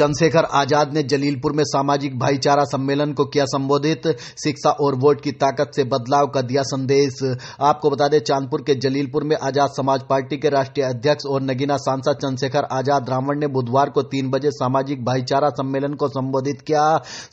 चंद्रशेखर आजाद ने जलीलपुर में सामाजिक भाईचारा सम्मेलन को किया संबोधित। शिक्षा और वोट की ताकत से बदलाव का दिया संदेश। आपको बता दें, चांदपुर के जलीलपुर में आजाद समाज पार्टी के राष्ट्रीय अध्यक्ष और नगीना सांसद चंद्रशेखर आजाद रावण ने बुधवार को 3 बजे सामाजिक भाईचारा सम्मेलन को संबोधित किया।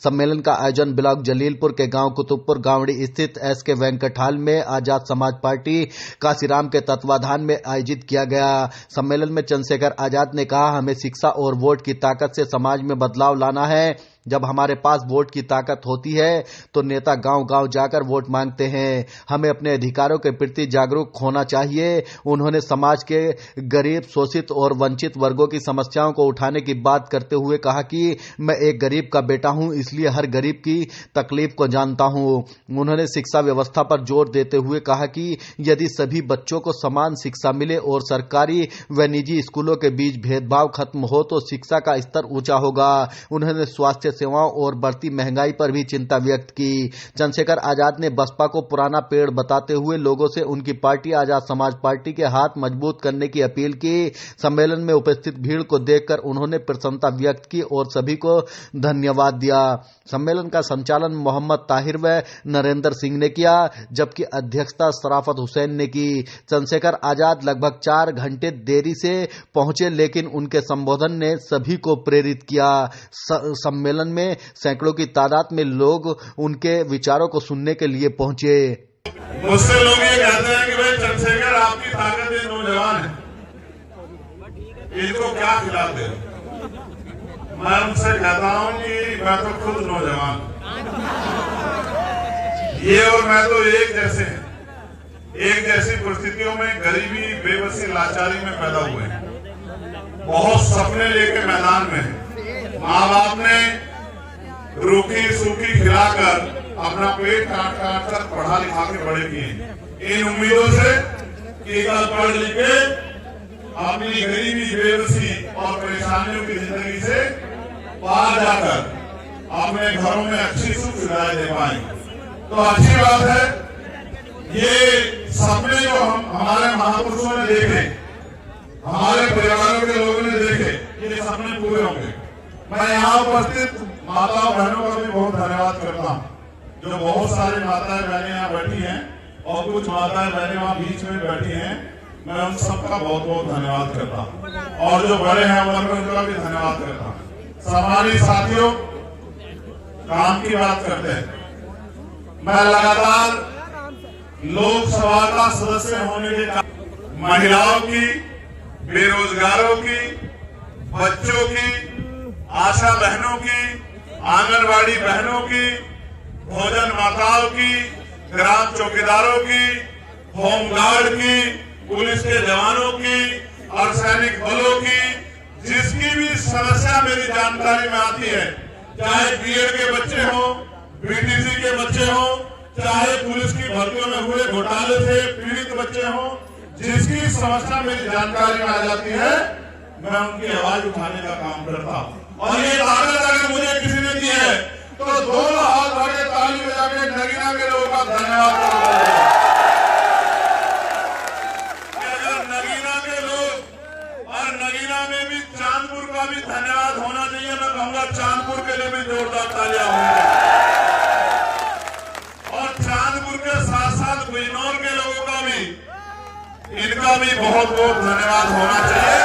सम्मेलन का आयोजन ब्लॉक जलीलपुर के गांव कुतुबपुर गावड़ी स्थित SK वेंकट हॉल में आजाद समाज पार्टी काशीराम के तत्वाधान में आयोजित किया गया। सम्मेलन में चंद्रशेखर आजाद ने कहा, हमें शिक्षा और वोट की ताकत से समाज में बदलाव लाना है। जब हमारे पास वोट की ताकत होती है तो नेता गांव-गांव जाकर वोट मांगते हैं। हमें अपने अधिकारों के प्रति जागरूक होना चाहिए। उन्होंने समाज के गरीब, शोषित और वंचित वर्गों की समस्याओं को उठाने की बात करते हुए कहा कि मैं एक गरीब का बेटा हूं, इसलिए हर गरीब की तकलीफ को जानता हूं। उन्होंने शिक्षा व्यवस्था पर जोर देते हुए कहा कि यदि सभी बच्चों को समान शिक्षा मिले और सरकारी व निजी स्कूलों के बीच भेदभाव खत्म हो तो शिक्षा का स्तर ऊंचा होगा। उन्होंने स्वास्थ्य सेवाओं और बढ़ती महंगाई पर भी चिंता व्यक्त की। चंद्रशेखर आजाद ने बसपा को पुराना पेड़ बताते हुए लोगों से उनकी पार्टी आजाद समाज पार्टी के हाथ मजबूत करने की अपील की। सम्मेलन में उपस्थित भीड़ को देखकर उन्होंने प्रसन्नता व्यक्त की और सभी को धन्यवाद दिया। सम्मेलन का संचालन मोहम्मद ताहिर व नरेंद्र सिंह ने किया, जबकि अध्यक्षता शराफत हुसैन ने की। चंद्रशेखर आजाद लगभग 4 घंटे देरी से पहुंचे, लेकिन उनके संबोधन ने सभी को प्रेरित किया। सम्मेलन में सैकड़ों की तादाद में लोग उनके विचारों को सुनने के लिए पहुंचे। मुझसे लोग ये कहते हैं कि भाई चंद्रशेखर आपकी ताकत ये नौजवान है, इनको क्या खिलाते हो? मैं उनसे कहता हूं कि मैं तो खुद नौजवान, ये और मैं तो एक जैसे हैं। एक जैसी परिस्थितियों में गरीबी, बेबसी, लाचारी में पैदा हुए हैं। बहुत सपने लेके मैदान में हैं। माँ बाप ने रूखी सूखी खिलाकर अपना पेट काट काट कर पढ़ा लिखा के बड़े किए, इन उम्मीदों से कि कल पढ़ लिख के अपनी गरीबी, बेबसी और परेशानियों की जिंदगी से पार जाकर अपने घरों में अच्छी सुख सुविधाएं दे पाए। तो अच्छी बात है, ये सपने जो हमारे महापुरुषों ने देखे, हमारे परिवारों के लोगों ने देखे, ये सपने पूरे होंगे। मैं यहाँ उपस्थित माताओं बहनों का भी बहुत धन्यवाद करता हूँ, जो बहुत सारी माताएं बहनें यहाँ बैठी हैं और कुछ माताएं बहनें वहाँ बीच में बैठी हैं। मैं उन सबका बहुत बहुत धन्यवाद करता हूँ और जो बड़े हैं उम्र में उनका भी धन्यवाद करता हूँ। सम्मानित साथियों, काम की बात करते हैं। मैं लगातार लोकसभा का सदस्य होने के कारण महिलाओं की, बेरोजगारों की, बच्चों की, आशा बहनों की, आंगनवाड़ी बहनों की, भोजन माताओं की, ग्राम चौकीदारों की, होमगार्ड की, पुलिस के जवानों की, अर्धसैनिक बलों की, जिसकी भी समस्या मेरी जानकारी में आती है, चाहे बीएड के बच्चे हो, BTC के बच्चे हो, चाहे पुलिस की भर्तियों में हुए घोटाले से पीड़ित बच्चे हो, जिसकी समस्या मेरी जानकारी में आ जाती है, मैं उनकी आवाज उठाने का काम करता हूँ। और ये ताकत अगर मुझे किसी ने दी है तो दोनों हाथ भर के ताली बजा के नगीना के लोगों का धन्यवाद करता हूं। अगर नगीना के लोग और नगीना में भी चांदपुर का भी धन्यवाद होना चाहिए, मैं कहूंगा चांदपुर के लिए भी जोरदार तालियां होंगी। और चांदपुर के साथ साथ बिजनौर के लोगों का भी, इनका भी बहुत बहुत धन्यवाद होना चाहिए।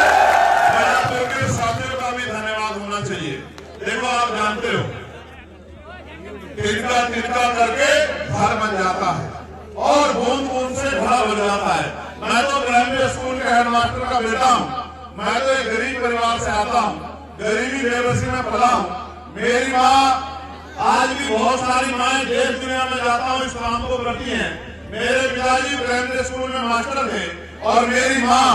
बयापुर के साथियों का भी धन्यवाद होना चाहिए। देखो, आप जानते हो, तिनका तिनका करके घर बन जाता है और बूंद बूंद से घड़ा बन जाता है। मैं तो प्राइमरी स्कूल के हेडमास्टर का बेटा हूँ। मैं तो एक गरीब परिवार से आता हूँ, गरीबी बेबसी में पला हूँ। मेरी माँ, आज भी बहुत सारी माएं देश दुनिया में जाता हूँ इस काम को करती हैं। मेरे पिताजी प्राइमरी स्कूल में मास्टर थे और मेरी माँ,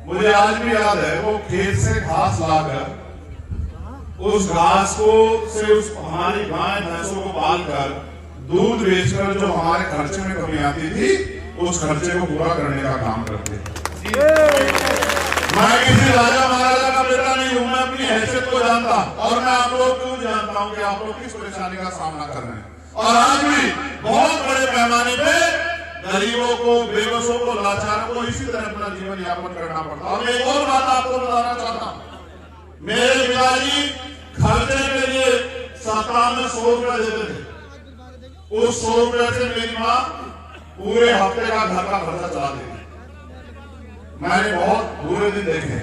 मुझे आज भी याद है, वो खेत से घास लाकर उस घास को से उस हमारी गाय भैंसों को पालकर दूध बेचकर जो हमारे खर्चे में कमी आती थी, उस खर्चे को पूरा करने का काम करते थे। मैं किसी राजा महाराजा का बेटा नहीं हूं, मैं अपनी हैसियत को जानता और मैं आप लोग को जानता हूं कि आप लोग किस परेशानी का सामना कर रहे हैं। और आज भी बहुत बड़े पैमाने पे गरीबों को, बेबसों को, लाचारों को इसी तरह अपना जीवन यापन करना पड़ता है। और एक और बात आपको बताना चाहता हूँ, मेरे पिताजी खर्चे के लिए सप्ताह में 100 रुपया देते थे। उस 100 रुपये से मेरी माँ पूरे हफ्ते का घर का खर्चा चला देती। मैंने बहुत बुरे दिन देखे,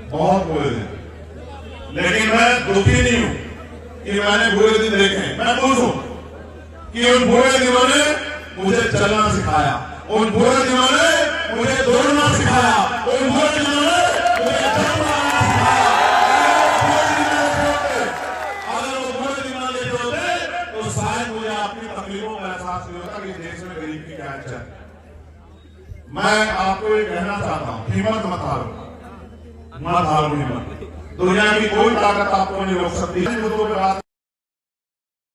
बहुत बुरे दिन, लेकिन मैं दुखी नहीं हूं कि मैंने बुरे दिन देखे। मैं खुश हूं कि उन बुरे दिनों ने मुझे चलना सिखाया, उन बुरे दिनों ने मुझे दौड़ना सिखाया, उन बुरे दिनों ने मुझे चलना सिखाया। अगर वो बुरे दिन ना लेते होते तो शायद मुझे अपनी तकलीफों का एहसास नहीं होता कि देश में गरीब की क्या है। मैं आपको ये कहना चाहता हूं, हिम्मत मत हारो, मत हारो हिम्मत। दुनिया की कोई ताकत आपको नहीं रोक सकती। मुद्दों पर बात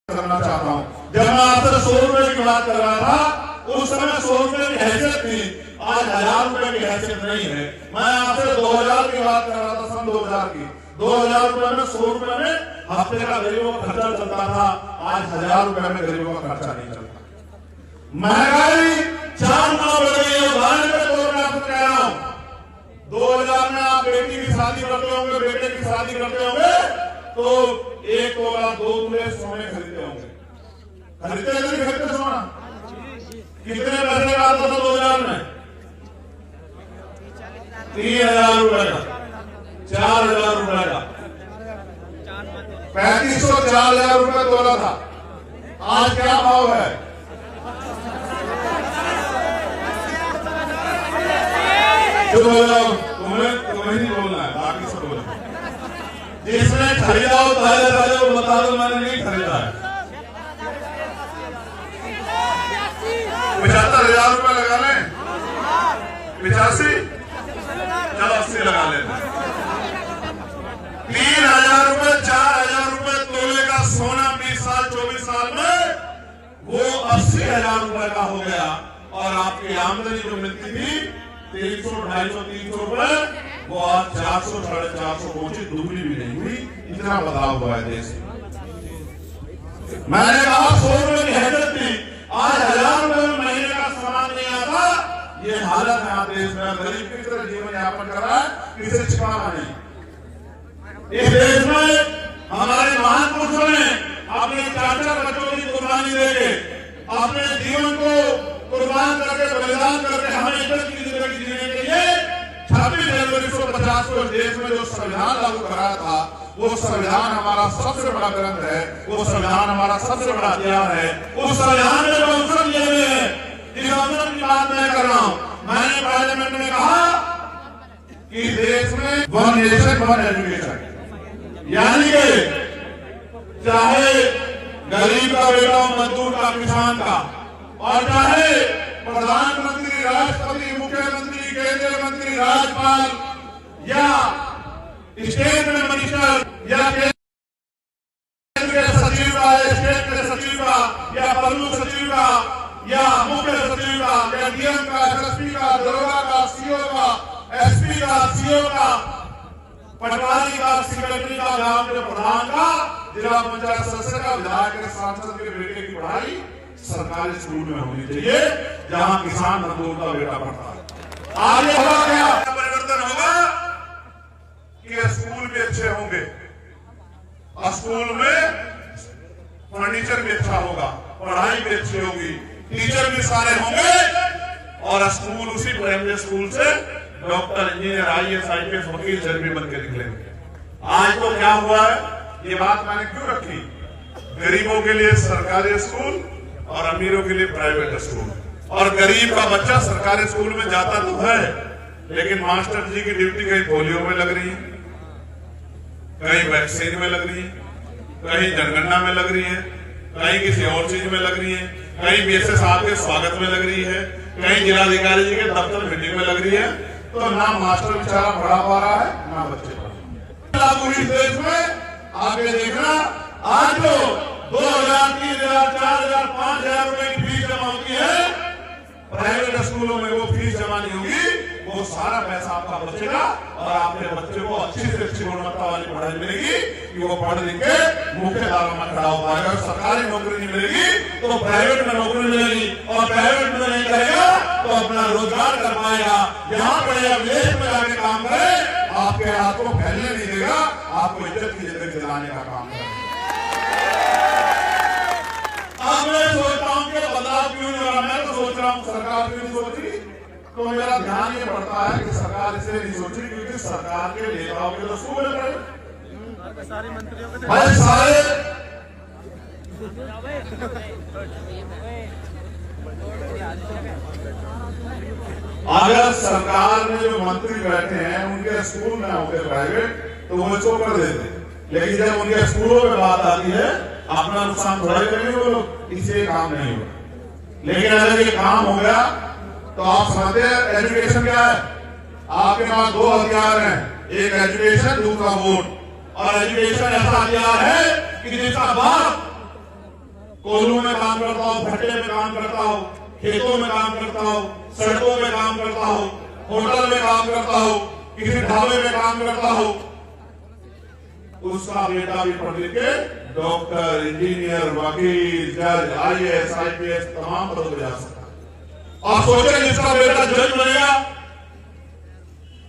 करना चाहता हूं। जब मैं आपसे 100 रुपए की बात कर रहा था, उस समय 100 रुपए की हैसियत थी, आज 1000 रुपए की हैसियत नहीं है। मैं आपसे 2000 की बात कर रहा था, सन 2000 की। 2000 रुपए में 100 रुपए में हफ्ते का गरीबों का खर्चा चलता था, आज 1000 रुपए में गरीबों का खर्चा नहीं चलता। महंगाई 4 गुना बढ़ गई है। उदाहरण के तौर पर आपको कह रहा हूं, 2000 में आप बेटी की शादी करते होंगे, बेटे की शादी करते होंगे तो 1 तोला 2 तोले सोने खरीदते होंगे। खरीदते नहीं खरीदते सोना? कितने पैसे का आता था 2000 में? 3000 रुपए का, 4000 रुपए का, 3500 4000 रुपए तोला था। आज क्या भाव है? तुम्हें नहीं बोलना है, बाकी सब बोलना। जिसने खरीदा हो ताजे ताजे वो बता दो मैंने नहीं खरीदा है। 75,000 रुपए लगा लें, 85, चलो 80 लगा लें। 3000 रुपए 4000 रुपए तोले का सोना 20 साल 24 साल में वो 80,000 रुपए का हो गया। और आपकी आमदनी जो मिलती थी 300, 250, 300 रुपए, वो आज 400, 450 पहुंची, दुगनी भी नहीं हुई। इतना बदलाव हुआ है देश में। मैंने कहा 100 रुपए की हैसियत थी, आज 1000 रुपए में महीने का सामान नहीं आता। ये हालत है आप देश में। गरीब की तरह जीवन यापन कर रहा है, किसी छिपाना नहीं। इस देश में हमारे महान पुरुषों ने अपने 4 बच्चों की कुर्बानी देके, अपने जीवन को कुर्बान करके, बलिदान करके हमें इज्जत की जिंदगी जीने के लिए 26 जनवरी 1950 को देश में जो संविधान लागू कराया था, वो संविधान हमारा सबसे बड़ा ग्रंथ है, वो संविधान हमारा सबसे बड़ा हथियार है। उस संविधान में जो अवसर दिए हुए हैं, इस अवसर की बात मैं कर रहा हूं। मैंने पार्लियामेंट में कहा कि देश में 1 नेशन 1 एजुकेशन, यानी कि चाहे गरीब का बेटा हो, मजदूर का, किसान का, और चाहे प्रधानमंत्री, राष्ट्रपति, मुख्यमंत्री, केंद्रीय मंत्री, राज्यपाल या स्टेट में मिनिस्टर या केंद्रीय सचिव का, स्टेट के सचिव का या प्रमुख सचिव का या मुख्य सचिव का या डीएम का, एसएसपी का, दरोगा का, सीओ का, एसपी का, सीओ का, पटवारी का, सेक्रेटरी का, गांव के प्रधान का, जिला पंचायत सदस्य का, विधायक के, सांसद के बेटे की पढ़ाई सरकारी स्कूल में होनी चाहिए, जहां किसान मजदूर का बेटा पढ़ता है। आगे होगा क्या परिवर्तन होगा कि स्कूल भी अच्छे होंगे, स्कूल में फर्नीचर भी अच्छा होगा, पढ़ाई भी अच्छी होगी, टीचर भी सारे होंगे, और स्कूल उसी प्राइमरी स्कूल से डॉक्टर, इंजीनियर, IAS, IPS, वकील, जज भी बन के निकलेंगे। आज तो क्या हुआ है, ये बात मैंने क्यों रखी? गरीबों के लिए सरकारी स्कूल और अमीरों के लिए प्राइवेट स्कूल। और गरीब का बच्चा सरकारी स्कूल में जाता तो है, लेकिन मास्टर जी की ड्यूटी कहीं पोलियो में लग रही है, कहीं वैक्सीन में लग रही है, कहीं जनगणना में लग रही है, कहीं किसी और चीज में लग रही है, कहीं BSS साहब के स्वागत में लग रही है, कहीं जिलाधिकारी जी के दफ्तर मीटिंग में लग रही है। तो ना मास्टर बेचारा पढ़ा पा रहा है, ना बच्चे लागू इस देश में। आगे देखना, आज जो 2000, 3000, 4000, 5000 रुपए की फीस जमा होती है प्राइवेट स्कूलों में, वो फीस जमा नहीं होगी, वो सारा पैसा आपका बचेगा और आपके बच्चे को अच्छी से अच्छी गुणवत्ता वाली पढ़ाई मिलेगी कि वो पढ़ लिख के मुख्य धारा में खड़ा हो पाएगा। सरकारी नौकरी नहीं मिलेगी तो प्राइवेट में नौकरी मिलेगी, और प्राइवेट में नहीं करेगा तो अपना रोजगार कर पाएगा। यहाँ पर विदेश में जाके काम करे, आपके हाथ को फैलने नहीं देगा, आपको इज्जत की जिंदगी दिलाने का काम करेगा। अब मैं सोचता हूं कि बदलाव क्यों नहीं हो रहा, मैं तो सोच रहा हूं सरकार क्यों नहीं सोच रही। तो मेरा ध्यान ये पड़ता है कि सरकार इसलिए नहीं सोच रही क्योंकि सरकार के नेताओं के तो स्कूल है, सारे मंत्रियों के सारे अगर सरकार में जो मंत्री बैठे हैं उनके स्कूल में होते प्राइवेट तो वो इसको कर देते, लेकिन जब उनके स्कूलों में बात आती है अपना नुकसान थोड़ा ही करेंगे वो लोग, इसलिए काम नहीं होगा। लेकिन अगर ये काम हो गया तो आप समझते हैं एजुकेशन क्या है। आपके पास दो हथियार हैं, एक एजुकेशन, दूसरा वोट। और एजुकेशन ऐसा हथियार है कि जिसका बाप कोयलों में काम करता हो, भट्टे में काम करता हो, खेतों में काम करता हो, सड़कों में काम करता हो, होटल में काम करता हो, किसी ढाबे में काम करता हो, उसका बेटा भी पढ़ लिख के डॉक्टर, इंजीनियर, वकील, जज, IAS, IPS तमाम पदों पर जा सकता है। और सोचे जिसका बेटा जज बनेगा,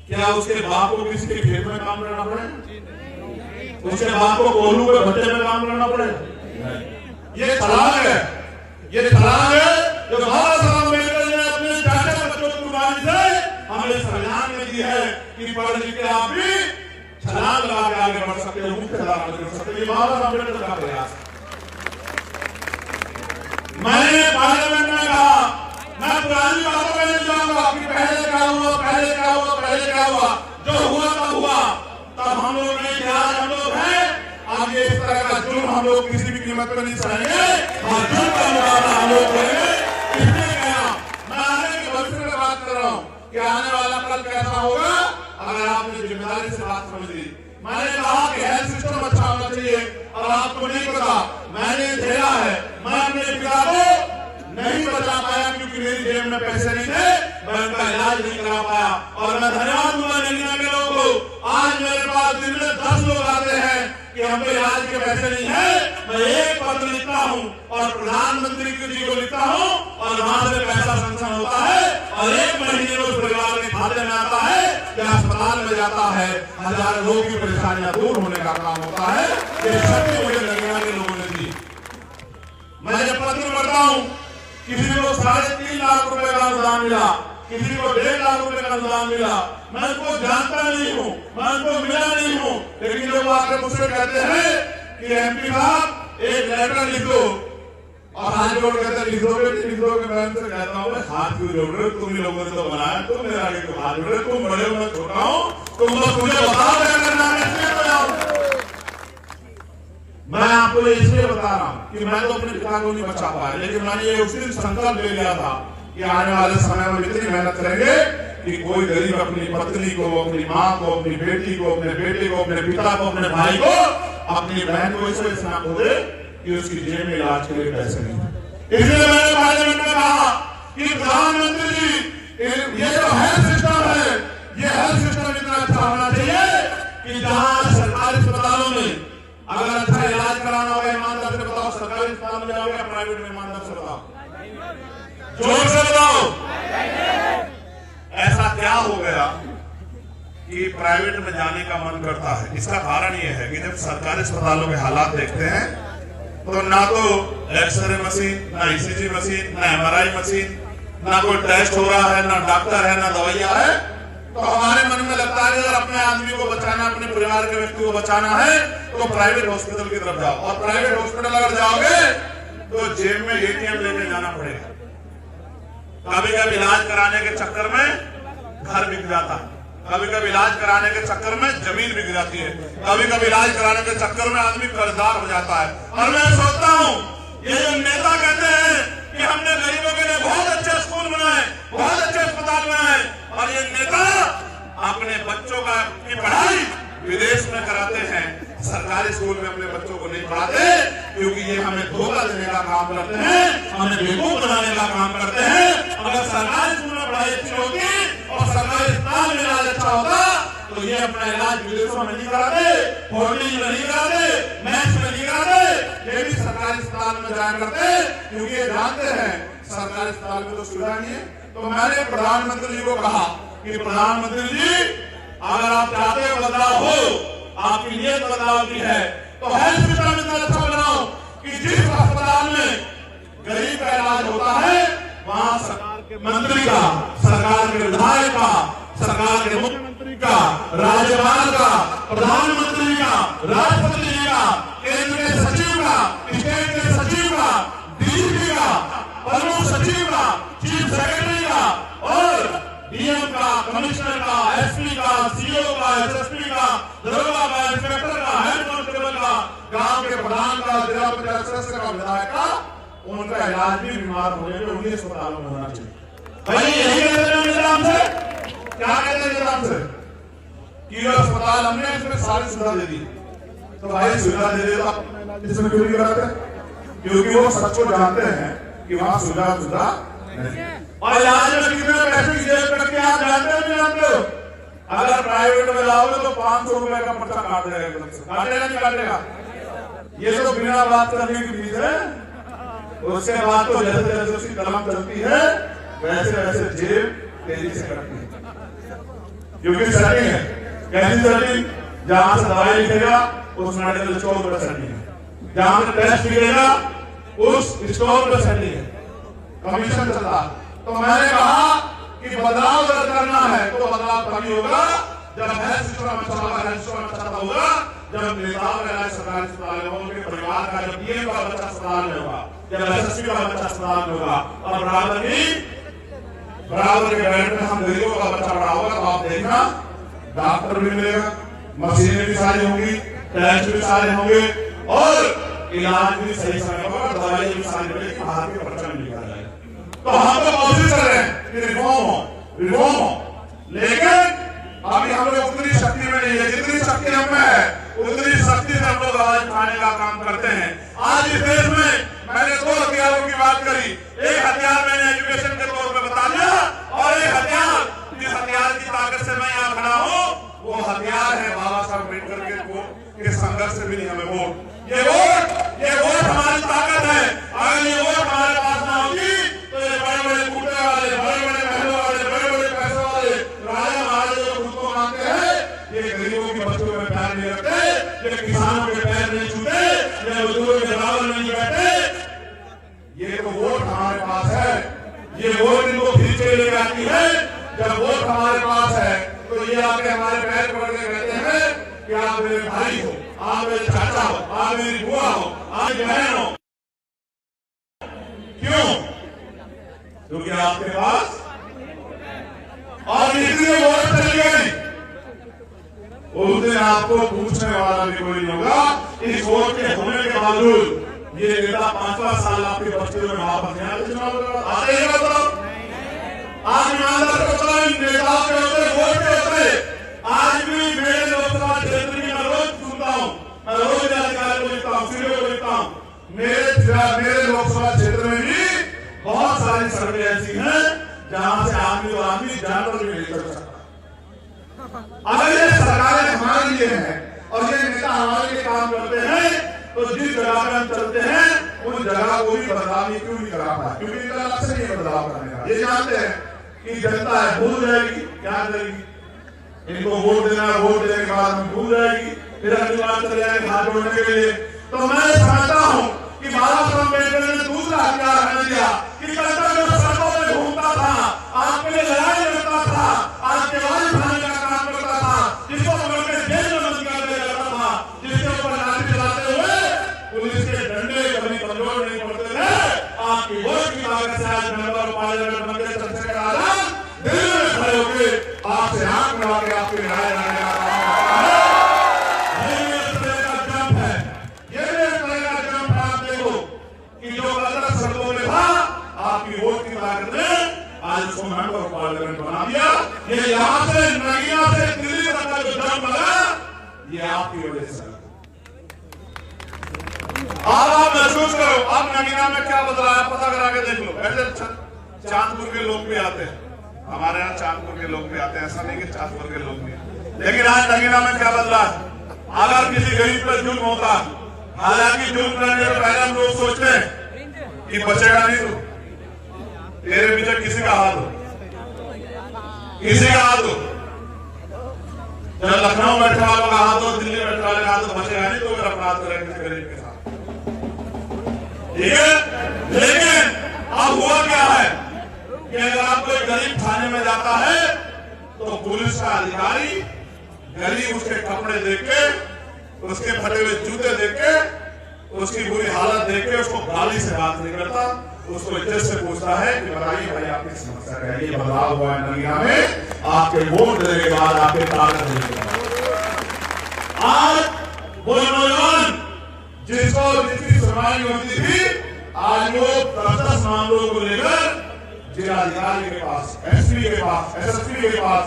क्या उसके बाप को किसी के खेत में काम करना पड़े? उसके बाप को कोल्हू के भट्टे में काम करना पड़े? ये छलांग है, ये छलांग है जो बाबा साहब अम्बेडकर ने अपने चाचा बच्चों की कुर्बानी से हमें संविधान में दी है कि पढ़ लिख के आप भी छलांग लगा के आगे बढ़ सकते हो, मुख्य धारा में जुड़ सकते हो। ये बाबा साहब अम्बेडकर का प्रयास। मैंने पार्लियामेंट में कहा, मैं पुरानी बातों में नहीं जाऊंगा कि पहले क्या हुआ, पहले क्या हुआ, पहले क्या हुआ। जो हुआ तब हुआ, तब हम लोग नहीं थे, आज हम लोग हैं। आगे इस तरह का जुर्म हम लोग किसी भी कीमत पर नहीं सहेंगे और जुर्म का मुकाबला हम लोग करेंगे। इसलिए कहना, मैं आने के भविष्य में बात कर रहा हूँ कि आने वाला कल कैसा होगा अगर आपने जिम्मेदारी से बात समझ ली। मैंने कहा कि हेल्थ सिस्टम अच्छा होना चाहिए और आपको नहीं पता, मैंने झेला है। मैं अपने पिता को नहीं बचा पाया क्योंकि मेरी जेब में पैसे नहीं थे, मैं उनका इलाज नहीं करा पाया। और मैं धन्यवाद दूंगा निगम के लोगों को। आज मेरे पास दिन में 10 लोग आते हैं कि हमको इलाज के पैसे नहीं है। मैं एक पत्र लिखता हूँ और प्रधानमंत्री जी को लिखता हूँ और वहां से पैसा सैंक्शन होता है और 1 महीने में उस परिवार के खाते में आता है या अस्पताल में जाता है। हजारों लोगों की परेशानियां दूर होने का काम होता है। ये शक्ति मुझे लगेगा के लोगों ने दी। मैं जब पत्र पढ़ता हूँ, किसी को 3.5 लाख रुपए का अनुदान मिला, किसी को 1.5 लाख रुपए का अनुदान मिला। मैं उनको जानता नहीं हूँ, मैं उनको मिला नहीं हूँ, लेकिन लोग आकर मुझसे कहते हैं कि MP साहब एक लेटर लिख दो। और आज लोग कहते हैं लिख दोगे, लिख दोगे। मैं उनसे कहता हूँ हाथ क्यों जोड़ रहे हो, तुम ही लोगों ने तो बनाया, तुम मेरे आगे क्यों हाथ जोड़ रहे हो? तुम बड़े हो, मैं छोटा हूँ, तुम बस मुझे बताओ क्या करना है, इसलिए बताओ। मैं आपको इसलिए बता रहा हूँ कि मैं तो अपने पिता को नहीं बचा पाया, लेकिन मैंने ये उसी दिन संकल्प ले लिया था कि आने वाले समय में इतनी मेहनत करेंगे कि कोई गरीब अपनी पत्नी को, अपनी माँ को, अपनी बेटी को, अपने बेटे को, अपने पिता को, अपने भाई को, अपनी बहन को इसे इतना खो दे कि उसकी जेब में इलाज के लिए पैसे नहीं। इसलिए मैंने पार्लियामेंट में कहा कि प्रधानमंत्री जी ये जो हेल्थ सिस्टम है, ये हेल्थ सिस्टम इतना अच्छा होना चाहिए कि जहाँ सरकारी अस्पतालों में अगर अच्छा इलाज कराना होगा, ईमानदार से बताओ, सरकारी अस्पताल में जाओगे या प्राइवेट में? ईमानदार से बताओ, जोर से बताओ। ऐसा क्या हो गया कि प्राइवेट में जाने का मन करता है? इसका कारण यह है कि जब सरकारी अस्पतालों के हालात देखते हैं तो ना तो एक्सरे मशीन, ना ECG मशीन, ना MRI मशीन, ना कोई टेस्ट हो रहा है, ना डॉक्टर है, ना दवाइयां है। तो हमारे मन में लगता है अगर अपने आदमी को बचाना, अपने परिवार के व्यक्ति को बचाना है तो प्राइवेट हॉस्पिटल की तरफ जाओ। और प्राइवेट हॉस्पिटल अगर जाओगे तो जेब में ATM लेके जाना पड़ेगा। कभी कभी इलाज कराने के चक्कर में घर बिक जाता है, कभी कभी इलाज कराने के चक्कर में जमीन बिक जाती है, कभी कभी इलाज कराने के चक्कर में आदमी कर्जदार हो जाता है। और मैं सोचता हूँ ये जो नेता कहते हैं कि हमने गरीबों के लिए बहुत अच्छे स्कूल बनाए, बहुत अच्छे अस्पताल बनाए, और ये नेता अपने बच्चों की पढ़ाई विदेश में कराते हैं, सरकारी स्कूल में अपने बच्चों को नहीं पढ़ाते क्योंकि ये हमें धोखा देने का काम करते हैं, हमें बेवकूफ बनाने का काम करते हैं। अगर सरकारी स्कूल में पढ़ाई अच्छी होती और सरकारी अस्पताल में इलाज अच्छा होता तो ये अपना इलाज विदेशों में नहीं कराते, फोर्टिंग में नहीं कराते, मैक्स में नहीं कराते, ये भी सरकारी अस्पताल में जाया करते क्योंकि ये जानते हैं सरकारी अस्पताल में तो सुविधा नहीं है। तो मैंने प्रधानमंत्री जी को कहा कि प्रधानमंत्री जी अगर आप चाहते हो बदलाव हो, आपकी नीयत बदलाव की है, तो हेल्थ सिस्टम इतना अच्छा बनाओ कि जिस अस्पताल में गरीब का इलाज होता है वहां सरकार के मंत्री का, सरकार के विधायक का, सरकार के मुख्यमंत्री का, राज्यपाल का, प्रधानमंत्री का, राष्ट्रपति जी का, केंद्र के सचिव का, स्टेट के सचिव का, डीजीपी का, प्रमुख सचिव का, चीफ सेक्रेटरी का और डीएम का, कमिश्नर का, एसपी का, सीओ का, एसएसपी का, दरोगा का, इंस्पेक्टर का, हेड कांस्टेबल का, गांव के प्रधान का, जिला पंचायत सदस्य का, विधायक का, उनका इलाज भी बीमार होने पे उन्हीं अस्पतालों में होना चाहिए। भाई यही कहते हैं निजाम से, क्या कहते हैं निजाम से कि अस्पताल हमने इसमें सारी सुविधा दे दी, तो भाई सुविधा दे देता इसमें क्यों नहीं कराते? क्योंकि वो सच को जानते हैं कि वहां सुविधा नहीं। और इलाज में कितने पैसे की जेब करके आप जानते हो नहीं जानते हो? अगर प्राइवेट में लाओगे तो 500 रुपए का पर्चा काट देगा, एकदम से काटेगा नहीं काटेगा? ये तो बिना बात करने की फीस है। उसके बाद तो जैसे जैसे उसकी कलम चलती है वैसे वैसे जेब तेजी से कटती है, क्योंकि सेटिंग है। कैसी सेटिंग? जहां से दवाई लिखेगा उस मेडिकल स्टोर पर सेटिंग है, जहां से टेस्ट लिखेगा उस स्टोर पर सेटिंग है, कमीशन चल रहा है। तो मैंने कहा कि बदलाव अगर करना है तो बदलाव तभी होगा जब हेल्थ सिस्टम अच्छा होगा, हेल्थ सिस्टम अच्छा होगा जब नेताओं का इलाज सरकारी अस्पताल में होगा, परिवार का, जब डीएम का बच्चा अस्पताल में होगा, जब एसएसपी का बच्चा अस्पताल में होगा, और बराबर के बेड में हम गरीबों का बच्चा बड़ा होगा, तो आप देखना डॉक्टर भी मिलेगा, मशीनें भी सारी होंगी, टेस्ट भी सारे होंगे और इलाज भी सही समय होगा, दवाई भी सारी मिलेगी, बाहर के पर्चा भी निकाला जाएगा। तो हम तो कोशिश कर रहे हैं कि रिफॉर्म हो, लेकिन अभी हम लोग उतनी शक्ति में नहीं है, जितनी शक्ति हमें है उतनी शक्ति से हम लोग आवाज उठाने का काम करते हैं। आज इस देश में मैंने 2 हथियारों की बात करी, एक हथियार मैंने एजुकेशन के तौर पर बता दिया और एक हथियार जिस हथियार की ताकत से मैं यहाँ खड़ा हूँ वो हथियार है बाबा साहब अम्बेडकर के संघर्ष से मिली हमें वोट। ये वोट हमारी ताकत है। अगर ये वोट हमारे पास ना होगी तो ये बड़े बड़े कूटे वाले, बड़े बड़े महलों वाले, बड़े बड़े पैसों वाले राजा महाराजा जो खुद को मानते हैं, ये गरीबों के बच्चों में प्यार नहीं रखते, ये किसानों के पैर नहीं छूते, ये मजदूरों के बराबर नहीं बैठे। ये तो वोट हमारे पास है, ये वोट इनको खींच के ले जाती है। जब वोट हमारे पास है तो ये आके हमारे पैर पकड़ के कहते हैं कि आप मेरे भाई हो, आप मेरे चाचा हो, आप मेरी बुआ हो, आप मेरी बहन हो। क्यों? क्योंकि आपके पास और इसलिए वोट चली गई। उस दिन आपको पूछने वाला भी कोई नहीं होगा। इस वोट के होने के बावजूद ये नेता 5वां साल आपके बस्तियों में वापस नहीं आते, चुनाव आते ही बताओ। आज ईमानदार को बताओ, इन नेताओं के होते, वोट के होते, आज भी मेरे लोकसभा क्षेत्र में मैं रोज सुनता हूँ, मैं रोज अधिकारी को लिखता हूँ, सीधे को लिखता हूँ। मेरे लोकसभा क्षेत्र में भी बहुत सारी सड़कें ऐसी हैं जहां से आदमी और आदमी जानवर भी नहीं कर सकता। अगर ये सरकारें हमारे लिए हैं और ये नेता हमारे लिए काम करते हैं तो जिस जगह पर हम चलते हैं उन जगह को भी बदलाव क्यों नहीं करा पाए? क्योंकि इनका लक्ष्य नहीं है बदलाव करने का। ये जानते हैं कि जनता है भूल जाएगी, क्या करेगी, इनको वोट देना, वोट देने के बाद हम भूल जाएगी, फिर अगली बार चले जाएंगे हाथ जोड़ने के लिए। तो मैं समझता हूँ कि बाबा साहब अम्बेडकर ने दूसरा हथियार हमें दिया कि कर्तव्य में सड़कों में घूमता था, आपके लिए लड़ाई लड़ता था, आपके वाली उठाने का काम करता था, जिसको पकड़ के जेल में बंद कर दिया जाता था, जिसके ऊपर लाठी चलाते हुए पुलिस के डंडे कभी कमजोर नहीं पड़ते थे। आपकी वोट की ताकत से आज मेंबर ऑफ पार्लियामेंट बनकर चंद्रशेखर आजाद दिल्ली में खड़े होकर आपसे आंख मिला के आपकी लड़ाई लड़ने का काम करता है। ये एक तरह का जंप है, ये एक तरह का जंप है। आप देखो कि जो गलत सड़कों में था, आपकी वोट की ताकत ने आज उसको मेंबर ऑफ पार्लियामेंट बना दिया। ये यहाँ से नगीना से दिल्ली तक का जो जंप लगा, ये आपकी वजह से। अब आप महसूस करो, अब नगीना में क्या बदला है पता करा के देख लो। ऐसे चांदपुर के लोग भी आते हैं, हमारे यहाँ चांदपुर के लोग भी आते हैं, ऐसा नहीं कि चांदपुर के लोग नहीं। लेकिन आज नगीना में क्या बदला है? अगर किसी गरीब पर जुल्म होता, हालांकि जुल्म करने से पहले हम लोग सोचते हैं कि बचेगा नहीं, तो तेरे पीछे किसी का हाथ हो, किसी का हाथ हो, जब लखनऊ बैठने वालों का हाथ हो, दिल्ली बैठने वाले का हाथ बचेगा नहीं, तो अगर अपराध करेंगे गरीब के साथ, ठीक है। लेकिन अब हुआ क्या है कि अगर आप कोई गरीब थाने में जाता है तो पुलिस का अधिकारी गरीब उसके कपड़े देख के, उसके फटे हुए जूते देख के, उसकी बुरी हालत देख के उसको गाली से बात नहीं करता, उसको इज्जत से पूछता है कि बताइए भाई आपकी समस्या क्या है। ये बदलाव हुआ है नगीना में, आपके वोट देने के बाद, आपके ताकत देने के बाद। आज वो नौजवान जिसकी सुनवाई होती थी, आज वो 10 मामलों को लेकर जिलाधिकारी के पास, एसपी के पास, एसएसपी के पास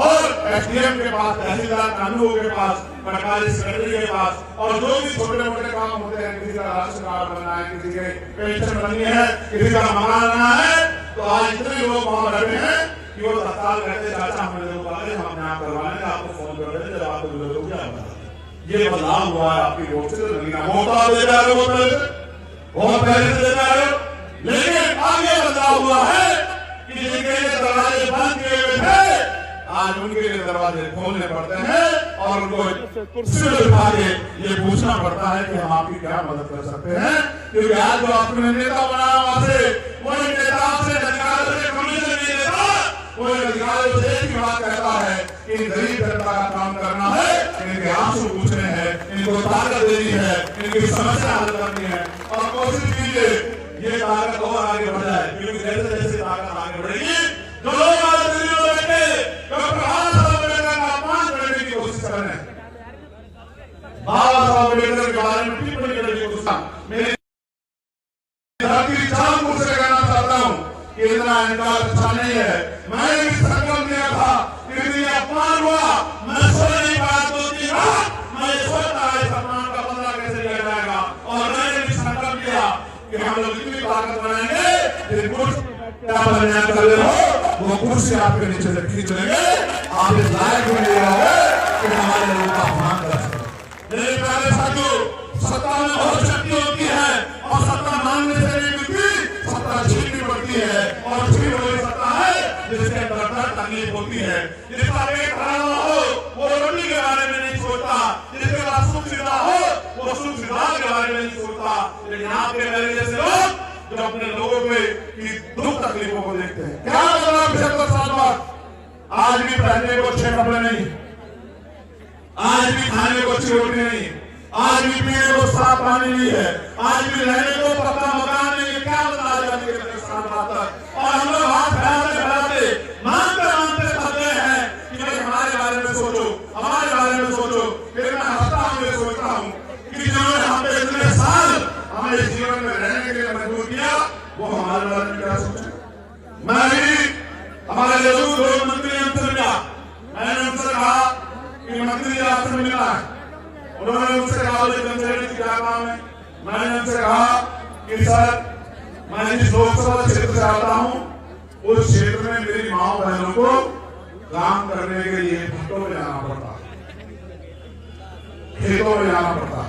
और एसडीएम के पास, तहसीलदार कानून के पास, सरकारी सेक्रेटरी के पास, और जो भी छोटे मोटे काम होते हैं, किसी का राशन कार्ड बनना है, किसी के पेंशन बननी है, किसी का मकान बनना है, तो आज इतने लोग वहां बैठे हैं कि वो तत्काल कहते चाचा हमें हम अपने आप करवाएंगे, आपको फोन कर देंगे, जब आपको जरूरत होगी आप बता। ये बदलाव हुआ है आपकी वोट से, बहुत दे रहे हो, बहुत पहले से दे रहे हो, लेकिन अब ये बदलाव हुआ है कि जिनके दरवाजे बंद किए हुए थे, आज उनके लिए दरवाजे खोलने पड़ते हैं और उनको कुर्सी पर बिठा के ये पूछना पड़ता है कि हम आपकी क्या मदद कर सकते हैं, क्योंकि आज जो आपने नेता बनाया वहां से, वही नेता से अधिकारियों से कमीशन नहीं लेता, वही अधिकारियों से एक ही बात कहता है कि गरीब जनता का काम करना है, इनके आंसू पूछने हैं, इनको ताकत देनी है, इनकी समस्या हल करनी है, और कोशिश कीजिए ये ताकत और आगे बढ़ जाए, क्योंकि जैसे जैसे ताकत आगे बढ़ेगी, जो लोग आज दिल्ली में बैठे डॉक्टर आम्बेडकर का अपमान करने की कोशिश कर रहे हैं, बाबा साहब अम्बेडकर के बारे में टिप्पणी करने की कोशिश, मेरी धरती चांदपुर से कहना चाहता हूं कि इतना इनकार अच्छा नहीं है। मैंने भी संकल्प लिया था कि यदि अपमान हुआ, मैं सो नहीं पाया 2-3 रात, मैं सोचता है इस अपमान का बदला कैसे लिया जाएगा, और मैंने भी संकल्प लिया कि हम लोग इतनी ताकत बनाएंगे, क्या बनना कर रहे हो वो कुर्सी आपके नीचे से खींच लेंगे, आप इस लायक भी नहीं रहोगे कि हमारे लोगों का अपमान कर सके। मेरे प्यारे साथियों, सत्ता में बहुत शक्ति होती है और सत्ता मांगने से नहीं मिलती, सत्ता छीननी पड़ती है, और छीन वाली सत्ता है जिसके अंदर तकलीफ होती है। जिसका पेट भरा हुआ हो वो रोटी के बारे में नहीं सोचता, जिसके पास सुख सुविधा हो वो सुख सुविधा के बारे में नहीं सोचता, लेकिन आपके मेरे जैसे लोग जो अपने लोगों की दुख तकलीफों को देखते हैं। क्या बदला 75 साल बाद? आज भी पहनने को 6 कपड़े नहीं, आज भी खाने को अच्छी रोटी नहीं, आज भी पीने को साफ पानी नहीं है, आज भी रहने को पक्का मकान नहीं है। क्या बदला जाने के 75 साल बाद तक? और हम लोग हाथ फैलाते फैलाते मानते थक गए हैं कि भाई हमारे बारे में सोचो, हमारे बारे में सोचो। फिर मैं हंसता हूं, ये सोचता हूं कि जिन्होंने हम पे इतने साल हमारे जीवन में रहने के लिए मजबूर किया, वो हमारे बारे में क्या सोचे। मैं भी हमारे लोग मंत्री हमसे मिला, मैंने उनसे कहा कि मंत्री जी आपसे मिलना है, उन्होंने उनसे कहा क्या काम है। मैंने उनसे कहा कि सर मैं जिस लोकसभा क्षेत्र से आता हूँ उस क्षेत्र में मेरी माँ बहनों को काम करने के लिए खेतों में जाना पड़ता, खेतों में जाना पड़ता,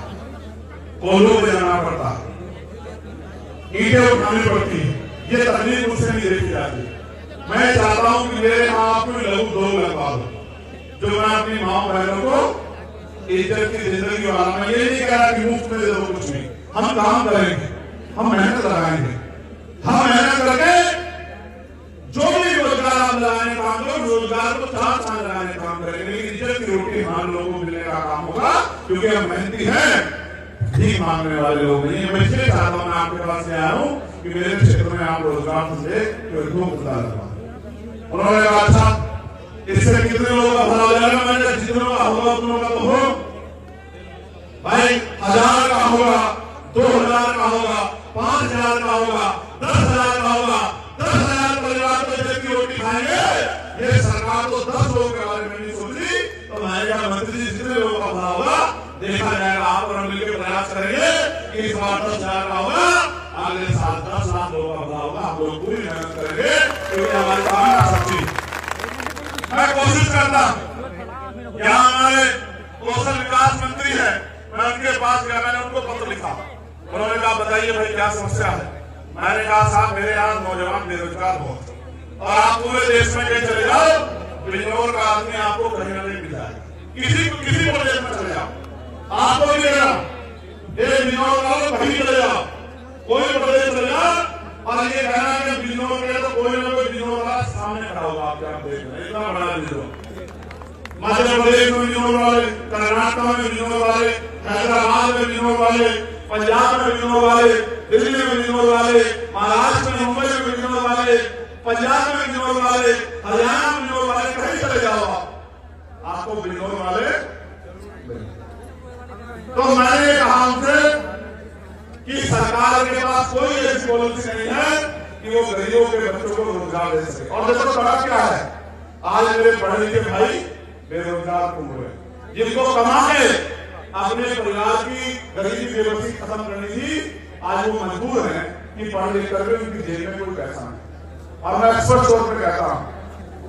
कोल्हू में जाना पड़ता, ईंटें उठानी पड़ती है। ये तकलीफ मुझसे नहीं देखी जाती। मैं चाहता हूं कि मेरे माँ बाप को लघु 2 लगवा दो, जो मैं अपनी माँ बहनों को इज्जत की जिंदगी वाला। मैं ये नहीं कह रहा कि मुफ्त में दे दो कुछ नहीं, हम काम करेंगे, हम मेहनत लगाएंगे, हम मेहनत करके जो भी रोजगार आप लगाने काम करो, रोजगार को 4 साल लगाने काम करेंगे, लेकिन इज्जत की रोटी हमारे लोगों को मिलने का काम होगा, क्योंकि हम मेहनती हैं, ठीक मांगने वाले लोग नहीं। मैं इसलिए चाहता हूं, मैं आपके पास आया हूं कि मेरे क्षेत्र में आप रोजगार से दो मुद्दा लगवा। उन्होंने कहा था इससे कितने लोगों का भला हो जाएगा। मैंने जितनों का होगा उतनों का तो हो भाई, 1000 का होगा, 2000 का होगा, 5000 का होगा, 10,000 का होगा, 10,000 परिवार को इज्जत की रोटी खाएंगे। ये सरकार तो 10 लोगों के बारे में नहीं सोच रही, तो मैं मंत्री जी जितने लोगों का भला होगा देखा जाएगा। आप और हम मिलकर प्रयास करेंगे कि इस बार 10,000 का होगा, अगले साल 10 लाख लोगों का भला होगा। हम लोग पूरी मेहनत करेंगे, क्योंकि हमारी काम आ सकती। मैं कोशिश करता, यहाँ हमारे कौशल विकास मंत्री है, मैं उनके पास गया, मैंने उनको पत्र लिखा। उन्होंने कहा बताइए भाई क्या समस्या है। मैंने कहा साहब मेरे यहाँ नौजवान बेरोजगार बहुत, और आप पूरे देश में कहीं चले जाओ, बिजनौर का आदमी आपको कहीं ना कहीं मिल जाएगा। किसी प्रदेश में चले जाओ, आपको भी लेना, ये बिजनौर वाले कहीं चले जाओ, कोई प्रदेश चले जाओ और ये कहना कि बिजनौर के तो कोई ना कोई बिजनौर वाला सामने खड़ा होगा आपके, आप देख रहे हैं इतना बड़ा बिजनौर। मध्य प्रदेश में बिजनौर वाले, कर्नाटक में बिजनौर वाले, हैदराबाद में बिजनौर वाले, पंजाब में बिजनौर वाले, दिल्ली में बिजनौर वाले, महाराष्ट्र में मुंबई में बिजनौर वाले, पंजाब में बिजनौर वाले, हरियाणा में बिजनौर वाले, कहीं चले जाओ आपको बिजनौर वाले। तो मैंने कहा उनसे कि सरकार के पास कोई ऐसी पॉलिसी नहीं है कि वो गरीबों के बच्चों को रोजगार दे सके। और देखो बड़ा क्या है, आज मेरे पढ़े लिखे भाई बेरोजगार घूम रहे, जिनको कमा के अपने परिवार की गरीबी बेबसी खत्म करनी थी, आज वो मजबूर हैं कि पढ़ लिख करके उनकी जेब में कोई पैसा नहीं। और मैं स्पष्ट तौर पर कहता हूं,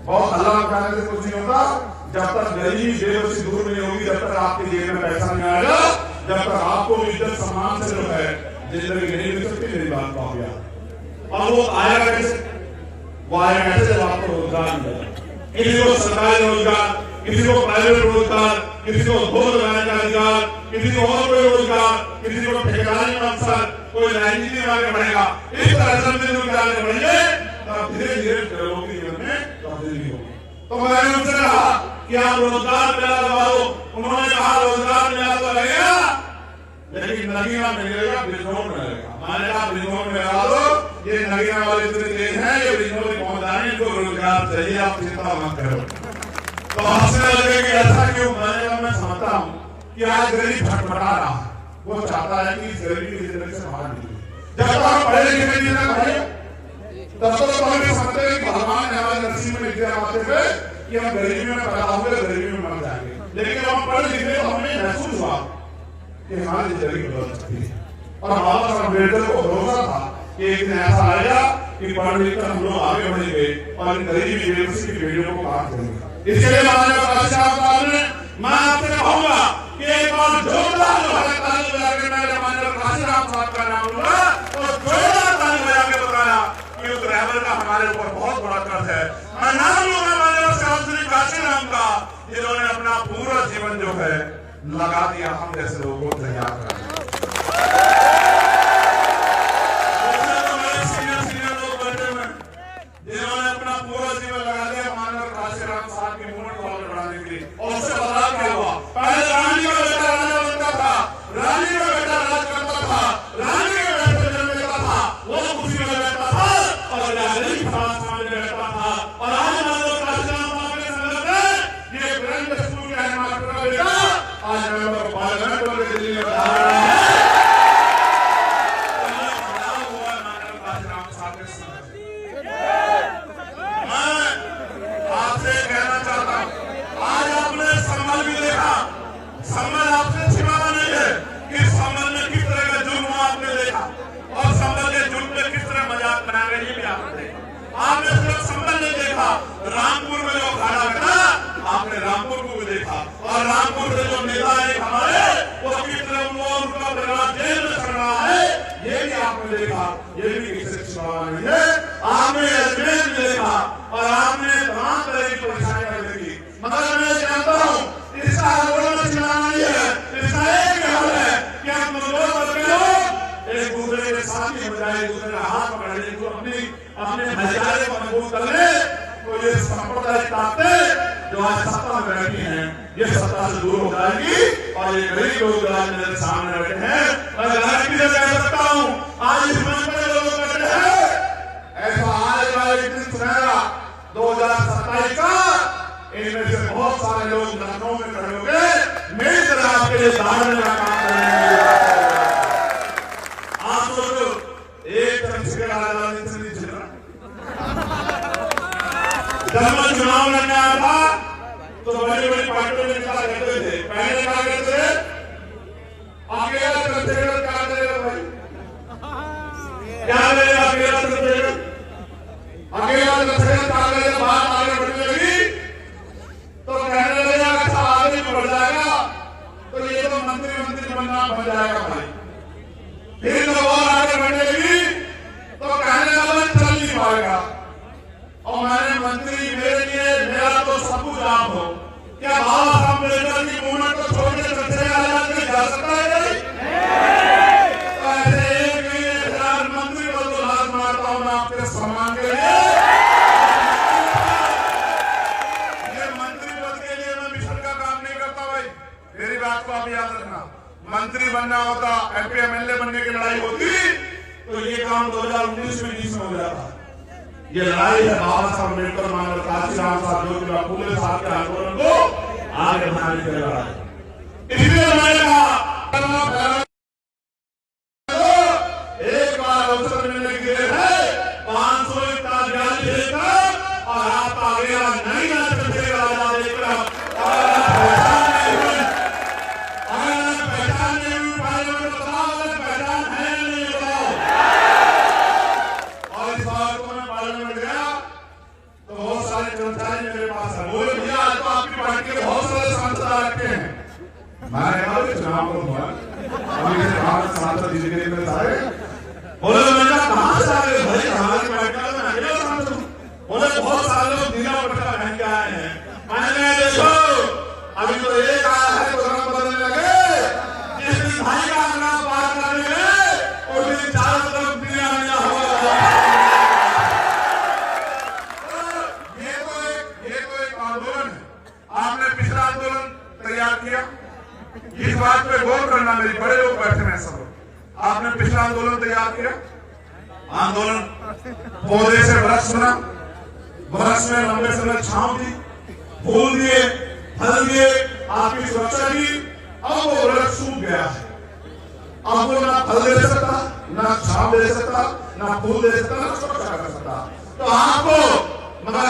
बहुत हल्ला उठाने से कुछ नहीं होता, जब तक गरीबी बेबसी दूर नहीं होगी, जब तक आपकी जेब में पैसा नहीं आएगा, जब तक आपको इज्जत सम्मान से जो है जिंदगी नहीं मिल सकती। मेरी बात को आप याद, और वो आएगा कैसे? वो आएगा कैसे जब आपको रोजगार मिलेगा, किसी को सरकारी रोजगार, किसी को प्राइवेट रोजगार, किसी को भोग लगाने का अधिकार, किसी को और कोई रोजगार, किसी को ठेकेदारी का अवसर, कोई राजनीति में आगे बढ़ेगा। इस तरह से आगे बढ़ेंगे तब धीरे धीरे लोगों के जीवन में तब्दीली होगी। तो मैंने उनसे कहा कि आप रोजगार मेला लगाओ, उन्होंने कहा रोजगार मेला तो लगेगा लेकिन नगीना में लगेगा, बिजनौर में लगेगा। मैंने कहा बिजनौर में लगा दो, ये नगीना वाले इतने तेज हैं, ये बिजनौर में पहुंच जाएंगे, इनको रोजगार चाहिए, आप चिंता मत करो। तो हंसने लगे कि ऐसा क्यों? मैं समझता हूँ कि आज गरीब भटभटा रहा है, वो चाहता है कि इस गरीबी की जिंदगी से बाहर निकले। जब तक हम पढ़े लिखे नहीं ना भाई, तब तक तो हम समझते हैं कि भगवान ने हमारे नसीब में लिख दिया बातें पे कि हम गरीबी में पैदा होंगे, गरीबी में मर जाएंगे। लेकिन जब हम पढ़ लिखे तो हमें महसूस हुआ कि हमारी जिंदगी बदल सकती है। और बाबा साहब अम्बेडकर को भरोसा था कि एक दिन ऐसा आएगा कि पढ़ लिख कर हम लोग आगे बढ़ेंगे और गरीबी बेबसी की पीढ़ियों को काट देंगे। इसके लिए मैं आपसे कहूंगा कि एक बार जोरदार जो है ताली बजा के मैं माननीय काशीराम साहब का नाम लूंगा और जोरदार ताली बजा के बताया कि उस ड्राइवर का हमारे ऊपर बहुत बड़ा कर्ज है। मैं नाम लूंगा माननीय श्री काशीराम का, जिन्होंने अपना पूरा जीवन जो है लगा दिया हम जैसे लोगों को तैयार कर। जिन्होंने अपना पूरा जीवन लगा दिया माननीय काशीराम साहब की मूवमेंट को आगे बढ़ाने के लिए। और उससे बदलाव क्या हुआ? पहले रानी का बेटा राजा बनता था, रानी का बेटा राज करता था, रानी का बेटा जन्म लेता था, वो खुशी में रहता था और गरीब समाज में रहता था। और आज माननीय काशीराम साहब के संदर्भ में ये ग्रैंड स्कूल के हेडमास्टर का बेटा आज मेंबर पार्लियामेंट बन के दिल्ली में जा रहा है। संबल आपसे छिपाना नहीं है कि संबल में किस तरह का जुर्म आपने देखा और संबल के जुर्म में किस तरह मजाक बना गए, ये भी आपने देखा। आपने सिर्फ संबल नहीं देखा, रामपुर में जो खाना बैठा आपने रामपुर को भी देखा। और रामपुर से जो नेता है हमारे, वो किस तरह उनका परिवार जेल में चल रहा है, ये भी आपने देखा। ये भी किसी से छिपाना नहीं है। आपने अजमेर में देखा और आपने तमाम तरह की परेशानियां देखी। मगर मैं जानता हूँ इसका आंदोलन चलाना नहीं है, इसका एक हल है कि हम लोग एक दूसरे के साथी हो जाए, एक दूसरे का हाथ पकड़ ले, अपने भाईचारे को मजबूत कर ले। तो ये सांप्रदायिक ताकतें जो आज सत्ता में बैठी हैं, ये सत्ता से दूर हो जाएगी। और ये गरीब लोग जो आज मेरे सामने बैठे हैं, मैं गारंटी से कह सकता हूँ आज इस मंच पर लोग बैठे हैं, ऐसा आएगा एक दिन सुनेगा 2027 का, इनमें से बहुत सारे लोग लखनऊ में खड़े होंगे, मेरी तरह आपके लिए दाढ़ने का काम करेंगे। आप सोचो एक तरफ से राजनीति से नहीं चल रहा। जब मैं चुनाव लड़ने आया था तो बड़ी बड़ी पार्टियों ने क्या कहते थे, पहले क्या कहते थे, अकेला चंद्रशेखर क्या करेगा भाई, क्या करेगा अकेला चंद्रशेखर, अकेला चंद्रशेखर क्या करेगा, बात आगे बढ़ने लगी तो कहने लगेगा अच्छा आगे बढ़ जाएगा तो ये तो मंत्री बनना बन जाएगा भाई। फिर जब और आगे बढ़ने लगी तो कहने लगा चल नहीं पाएगा। और मैंने मंत्री मेरे लिए मेरा तो सब कुछ आप हो, क्या बाबा साहब अम्बेडकर की मूवमेंट को छोड़ के चर्चा आजाद जा सकता है? ऐसे एक प्रधानमंत्री को तो लाज मारता हूं मैं आपके सम्मान के लिए। ये मंत्री पद के लिए मैं मिशन का काम नहीं करता भाई, मेरी बात को आप याद रखना। मंत्री बनना होता, MP MLA बनने की लड़ाई होती तो ये काम 2019 में 20 में हो जाता। ये लड़ाई है बाबा साहब अम्बेडकर, मानव काशीराम साहब, ज्योतिबा फुले साहब के आंदोलन को आगे बढ़ाने की लड़ाई। इसलिए मैंने कहा एक बार अवसर मिलने के लिए है 541 लेकर और आप आगे नहीं ना चलेगा आजाद लेकर कर्मचारी मेरे पास है, बोले भैया आज तो आपकी पार्टी के बहुत सारे सांसद आ रखे हैं। मैंने कहा चुनाव को हुआ अभी से भारत सांसद जिसके लिए सारे बोले मैंने कहा से आ गए भाई, हमारी पार्टी में अकेला सांसद हूं। बोले बहुत सारे लोग नीला पट्टा पहन के आए हैं। मैंने देखो अभी तो एक आया है तो रंग बदलने लगे, जिस दिन भाई का नाम पार करने गए उस दिन चारों तरफ दुनिया मिला हुआ। आपने पिछला आंदोलन तैयार किया, इस बात पे गौर करना, मेरी बड़े लोग बैठे हैं सब लोग। आपने पिछला आंदोलन तैयार किया, आंदोलन पौधे से वृक्ष बना, वृक्ष में लंबे समय छांव दी, फूल दिए, फल दिए, आपकी सुरक्षा की। अब वो वृक्ष सूख गया है, अब वो ना फल दे सकता, ना छांव दे सकता, ना फूल दे सकता, ना सुरक्षा कर सकता। तो आपको मगर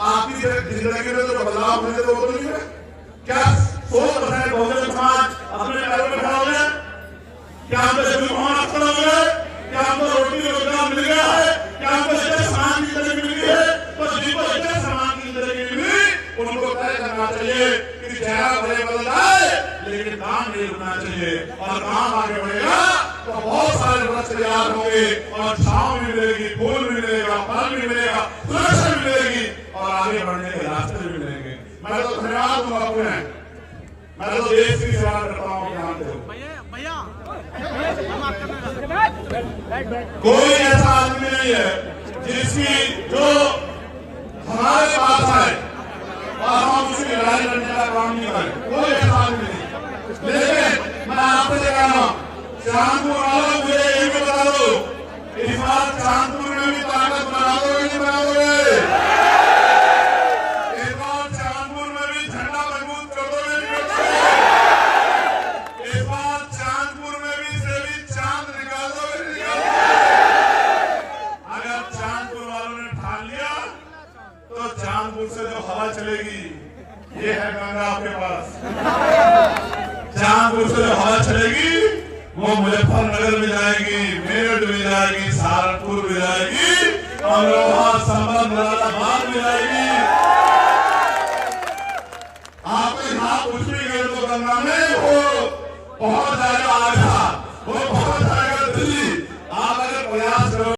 आपकी जिंदगी में जो बदलाव होने तो वो तो नहीं है। क्या 100% बहुजन समाज अपने पैरों पर खड़ा हो गया? क्या हमको जुर्माना खड़ा हो गया? क्या हमको रोटी रोजगार मिल गया है? क्या हमको इतने समान की जिंदगी मिल गई है? तो जिनको इतने समान की जिंदगी मिली उनको तय करना चाहिए कि चेहरा भले बदल जाए लेकिन काम नहीं रुकना चाहिए, और काम आगे बढ़ेगा तो बहुत सारे वृक्ष तैयार होंगे और छांव भी मिलेगी, फूल भी मिलेगा, फल भी मिलेगा, सुरक्षा भी मिलेगी और आगे बढ़ने के रास्ते भी मिलेंगे। मैं तो धन्यवाद दूंगा अपने, मैं तो देश की सेवा करता हूँ। ध्यान दो, कोई ऐसा आदमी नहीं है जिसकी जो हमारे पास है और हम उसकी लड़ाई लड़ने का काम नहीं करें, कोई ऐसा आदमी नहीं। लेकिन मैं आपसे कह रहा हूँ चांदपुर वालों मुझे यही बता दो, इस बार चांदपुर में भी ताकत बना दोगे नहीं बनाओगे? इस बार चांदपुर में भी झंडा मजबूत कर दोगे नहीं बनाओगे? इस बार चांदपुर में भी से भी चांद निकाल दोगे नहीं निकालोगे? अगर चांदपुर वालों ने ठान लिया तो चांदपुर से जो हवा चलेगी ये है गंगा आपके पास। चांदपुर से जो हवा चलेगी वो मुजफ्फरनगर में जाएगी, मेरठ में जाएगी, सहारनपुर में जाएगी, अमरोहा, संभल, मुरादाबाद में जाएगी। आपके यहाँ कुछ भी गए तो गंगा में वो बहुत ज्यादा आधा